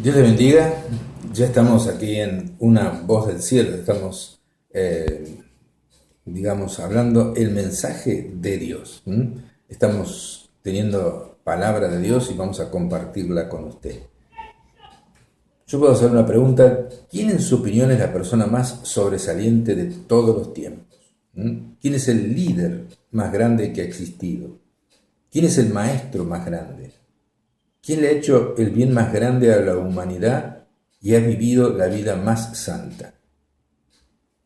Dios te bendiga. Ya estamos aquí en Una Voz del Cielo. Estamos, hablando el mensaje de Dios. Estamos teniendo palabra de Dios y vamos a compartirla con usted. Yo puedo hacer una pregunta. ¿Quién en su opinión es la persona más sobresaliente de todos los tiempos? ¿Quién es el líder más grande que ha existido? ¿Quién es el maestro más grande? ¿Quién le ha hecho el bien más grande a la humanidad y ha vivido la vida más santa?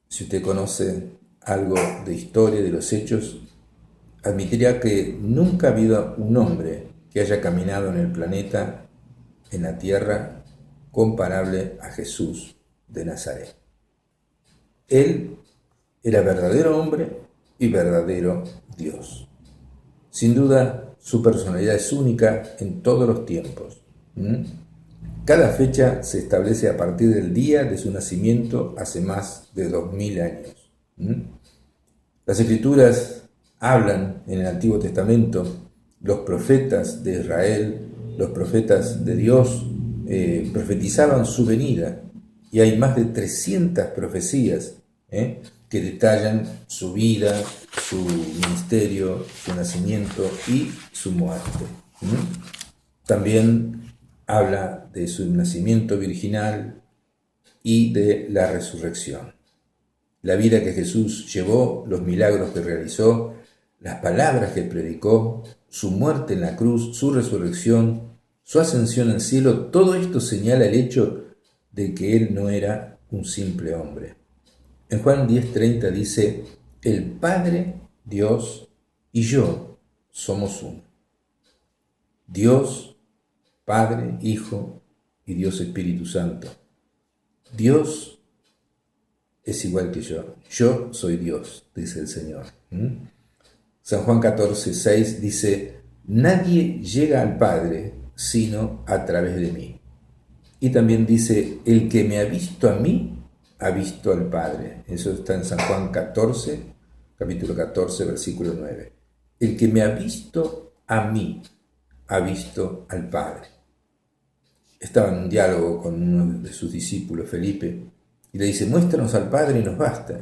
Si usted conoce algo de historia, de los hechos, admitirá que nunca ha habido un hombre que haya caminado en el planeta, en la tierra, comparable a Jesús de Nazaret. Él era verdadero hombre y verdadero Dios. Sin duda, su personalidad es única en todos los tiempos. Cada fecha se establece a partir del día de su nacimiento hace más de 2000 años. Las Escrituras hablan en el Antiguo Testamento, los profetas de Israel, los profetas de Dios, profetizaban su venida, y hay más de 300 profecías que detallan su vida, su ministerio, su nacimiento y su muerte. También habla de su nacimiento virginal y de la resurrección. La vida que Jesús llevó, los milagros que realizó, las palabras que predicó, su muerte en la cruz, su resurrección, su ascensión al cielo, todo esto señala el hecho de que Él no era un simple hombre. En Juan 10:30 dice: el Padre, Dios y yo somos uno. Dios, Padre, Hijo y Dios Espíritu Santo. Dios es igual que yo. Yo soy Dios, dice el Señor. San Juan 14:6 dice: nadie llega al Padre sino a través de mí. Y también dice: el que me ha visto a mí, ha visto al Padre. Eso está en San Juan 14, capítulo 14, versículo 9. El que me ha visto a mí, ha visto al Padre. Estaba en un diálogo con uno de sus discípulos, Felipe, y le dice: muéstranos al Padre y nos basta.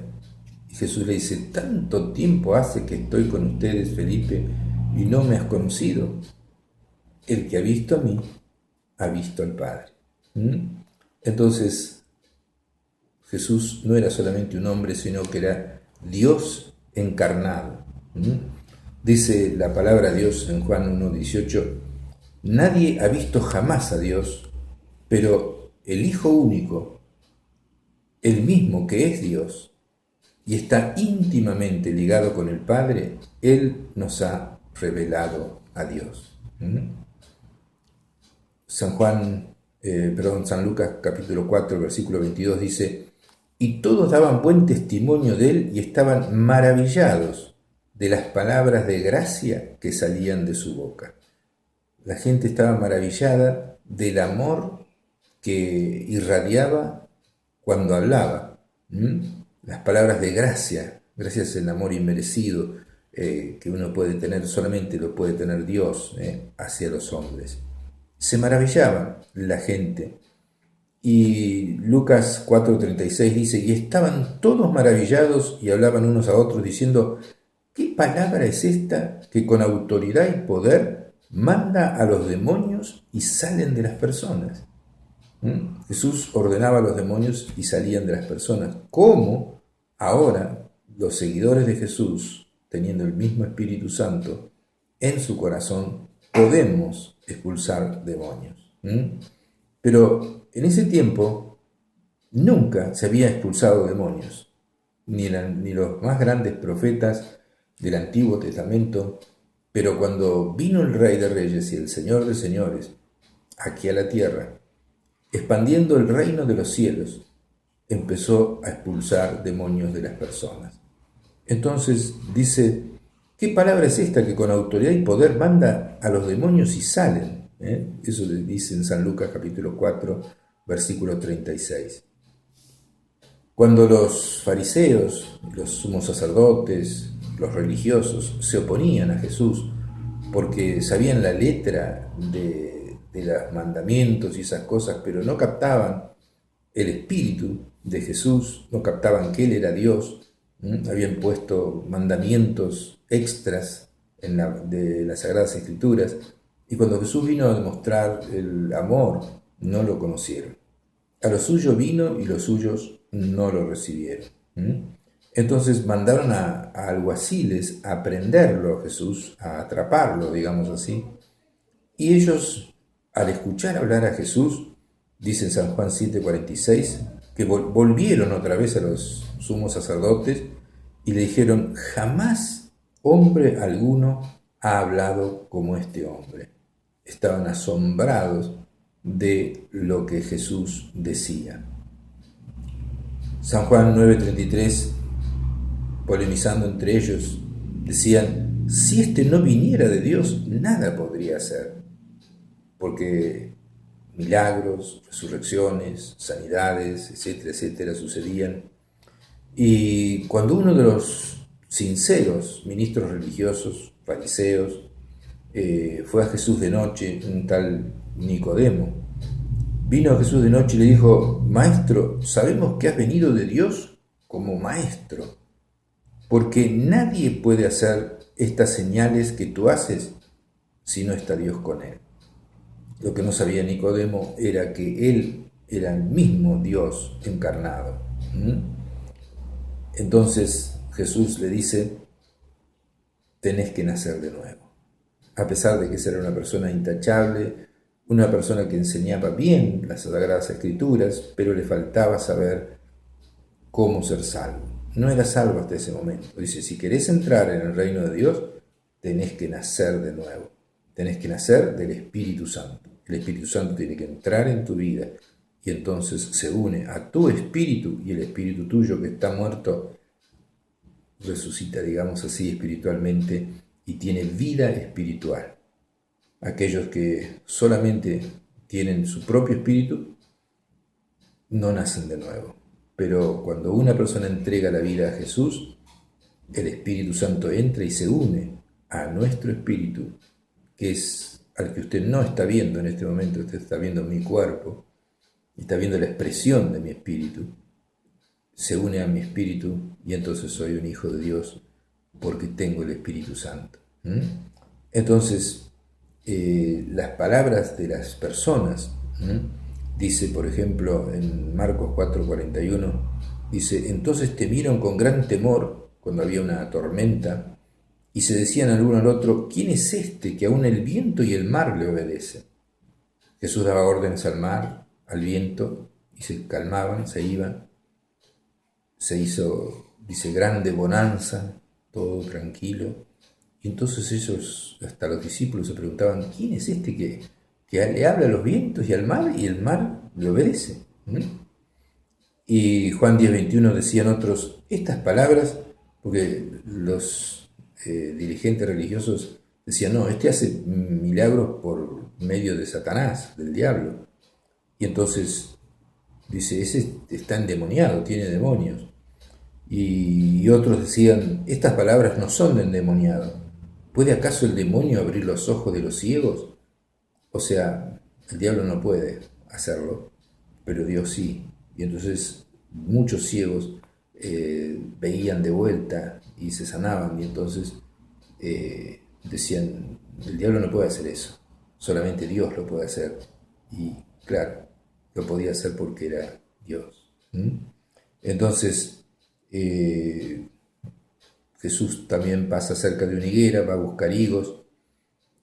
Y Jesús le dice: tanto tiempo hace que estoy con ustedes, Felipe, y no me has conocido. El que ha visto a mí, ha visto al Padre. Entonces, Jesús no era solamente un hombre, sino que era Dios encarnado. Dice la palabra de Dios en Juan 1:18: nadie ha visto jamás a Dios, pero el Hijo único, el mismo que es Dios y está íntimamente ligado con el Padre, Él nos ha revelado a Dios. San Lucas capítulo 4, versículo 22 dice: y todos daban buen testimonio de él y estaban maravillados de las palabras de gracia que salían de su boca. La gente estaba maravillada del amor que irradiaba cuando hablaba. Las palabras de gracia, gracias al amor inmerecido que uno puede tener, solamente lo puede tener Dios hacia los hombres. Se maravillaba la gente. Y Lucas 4:36 dice: y estaban todos maravillados y hablaban unos a otros diciendo: ¿qué palabra es esta que con autoridad y poder manda a los demonios y salen de las personas? Jesús ordenaba a los demonios y salían de las personas. ¿Cómo ahora los seguidores de Jesús, teniendo el mismo Espíritu Santo en su corazón, podemos expulsar demonios? Pero en ese tiempo nunca se había expulsado demonios, ni los más grandes profetas del Antiguo Testamento. Pero cuando vino el Rey de Reyes y el Señor de Señores aquí a la tierra, expandiendo el reino de los cielos, empezó a expulsar demonios de las personas. Entonces dice: ¿qué palabra es esta que con autoridad y poder manda a los demonios y salen? Eso le dice en San Lucas capítulo 4, versículo 36. Cuando los fariseos, los sumos sacerdotes, los religiosos se oponían a Jesús porque sabían la letra de de los mandamientos y esas cosas, pero no captaban el espíritu de Jesús, no captaban que Él era Dios. Habían puesto mandamientos extras de las Sagradas Escrituras, y cuando Jesús vino a demostrar el amor, no lo conocieron. A lo suyo vino y los suyos no lo recibieron. Entonces mandaron a alguaciles a prenderlo a Jesús, a atraparlo, digamos así. Y ellos, al escuchar hablar a Jesús, dice en San Juan 7:46, que volvieron otra vez a los sumos sacerdotes y le dijeron: jamás hombre alguno ha hablado como este hombre. Estaban asombrados de lo que Jesús decía. San Juan 9:33, polemizando entre ellos, decían: si este no viniera de Dios, nada podría hacer, porque milagros, resurrecciones, sanidades, etcétera, etcétera, sucedían. Y cuando uno de los sinceros ministros religiosos, fariseos, fue a Jesús de noche, un tal Nicodemo, vino a Jesús de noche y le dijo: Maestro, sabemos que has venido de Dios como maestro, porque nadie puede hacer estas señales que tú haces si no está Dios con él. Lo que no sabía Nicodemo era que él era el mismo Dios encarnado. Entonces Jesús le dice: tenés que nacer de nuevo. A pesar de que esa era una persona intachable, una persona que enseñaba bien las Sagradas Escrituras, pero le faltaba saber cómo ser salvo. No era salvo hasta ese momento. Dice: si querés entrar en el reino de Dios, tenés que nacer de nuevo. Tenés que nacer del Espíritu Santo. El Espíritu Santo tiene que entrar en tu vida y entonces se une a tu espíritu, y el espíritu tuyo que está muerto resucita, digamos así, espiritualmente, y tiene vida espiritual. Aquellos que solamente tienen su propio espíritu no nacen de nuevo. Pero cuando una persona entrega la vida a Jesús, el Espíritu Santo entra y se une a nuestro espíritu, que es al que usted no está viendo en este momento. Usted está viendo mi cuerpo, está viendo la expresión de mi espíritu. Se une a mi espíritu y entonces soy un hijo de Dios porque tengo el Espíritu Santo. Entonces, las palabras de las personas, dice por ejemplo en Marcos 4:41, dice: entonces temieron con gran temor cuando había una tormenta, y se decían el uno al otro: ¿quién es este que aún el viento y el mar le obedecen? Jesús daba órdenes al mar, al viento, y se calmaban, se iban. Se hizo, dice, grande bonanza, todo tranquilo. Y entonces ellos, hasta los discípulos, se preguntaban: ¿quién es este que le habla a los vientos y al mar, y el mar le obedece? Y Juan 10:21 decían otros: estas palabras, porque los dirigentes religiosos decían: no, este hace milagros por medio de Satanás, del diablo. Y entonces dice: ese está endemoniado, tiene demonios. Y otros decían: estas palabras no son de endemoniado. ¿Puede acaso el demonio abrir los ojos de los ciegos? O sea, el diablo no puede hacerlo, pero Dios sí. Y entonces muchos ciegos veían de vuelta y se sanaban, y entonces decían: el diablo no puede hacer eso, solamente Dios lo puede hacer. Y claro, lo podía hacer porque era Dios. Entonces Jesús también pasa cerca de una higuera, va a buscar higos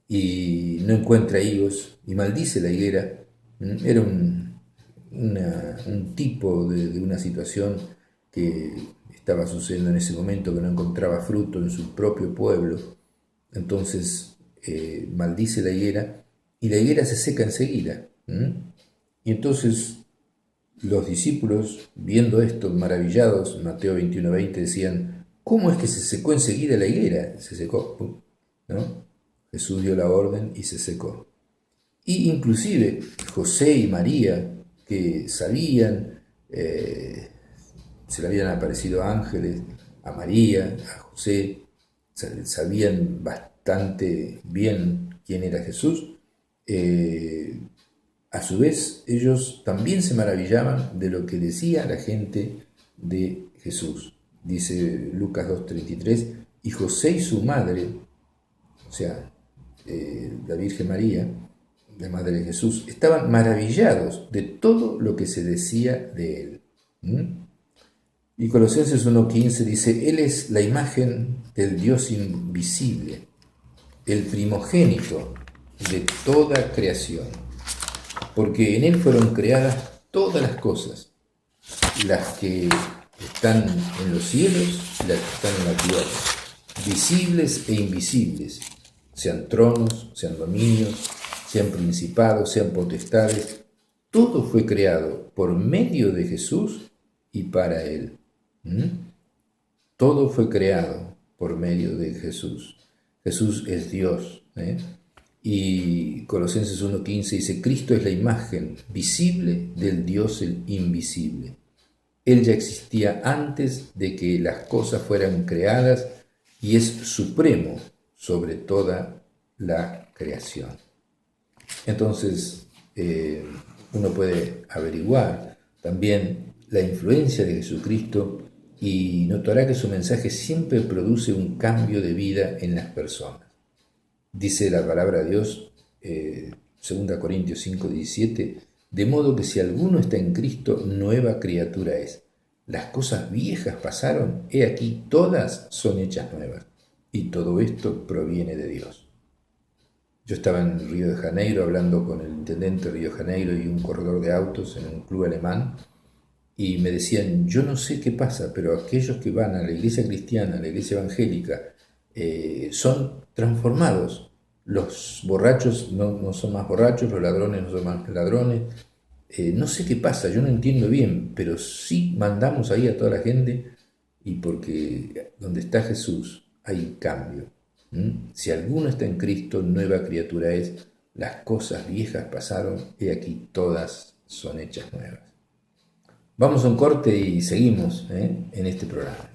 y no encuentra higos y maldice la higuera. Era un tipo de una situación que estaba sucediendo en ese momento, que no encontraba fruto en su propio pueblo. Entonces maldice la higuera y la higuera se seca enseguida. Y entonces los discípulos, viendo esto, maravillados, Mateo 21:20, decían: ¿cómo es que se secó enseguida la higuera? Se secó, ¿no? Jesús dio la orden y se secó. Y inclusive José y María, que sabían, se le habían aparecido ángeles a María, a José, sabían bastante bien quién era Jesús, A su vez, ellos también se maravillaban de lo que decía la gente de Jesús. Dice Lucas 2:33, y José y su madre, o sea, la Virgen María, la madre de Jesús, estaban maravillados de todo lo que se decía de él. Y Colosenses 1:15 dice, Él es la imagen del Dios invisible, el primogénito de toda creación, porque en Él fueron creadas todas las cosas, las que están en los cielos y las que están en la tierra, visibles e invisibles, sean tronos, sean dominios, sean principados, sean potestades. Todo fue creado por medio de Jesús y para Él. Todo fue creado por medio de Jesús. Jesús es Dios. Y Colosenses 1:15 dice, Cristo es la imagen visible del Dios el invisible. Él ya existía antes de que las cosas fueran creadas y es supremo sobre toda la creación. Entonces, uno puede averiguar también la influencia de Jesucristo y notará que su mensaje siempre produce un cambio de vida en las personas. Dice la palabra de Dios, 2 Corintios 5:17, de modo que si alguno está en Cristo, nueva criatura es. Las cosas viejas pasaron, he aquí todas son hechas nuevas. Y todo esto proviene de Dios. Yo estaba en Río de Janeiro hablando con el intendente de Río de Janeiro y un corredor de autos en un club alemán, y me decían, yo no sé qué pasa, pero aquellos que van a la iglesia cristiana, a la iglesia evangélica, son transformados. Los borrachos no son más borrachos, los ladrones no son más ladrones. No sé qué pasa, yo no entiendo bien, pero sí mandamos ahí a toda la gente, y porque donde está Jesús hay cambio. Si alguno está en Cristo, nueva criatura es. Las cosas viejas pasaron, y aquí todas son hechas nuevas. Vamos a un corte y seguimos en este programa.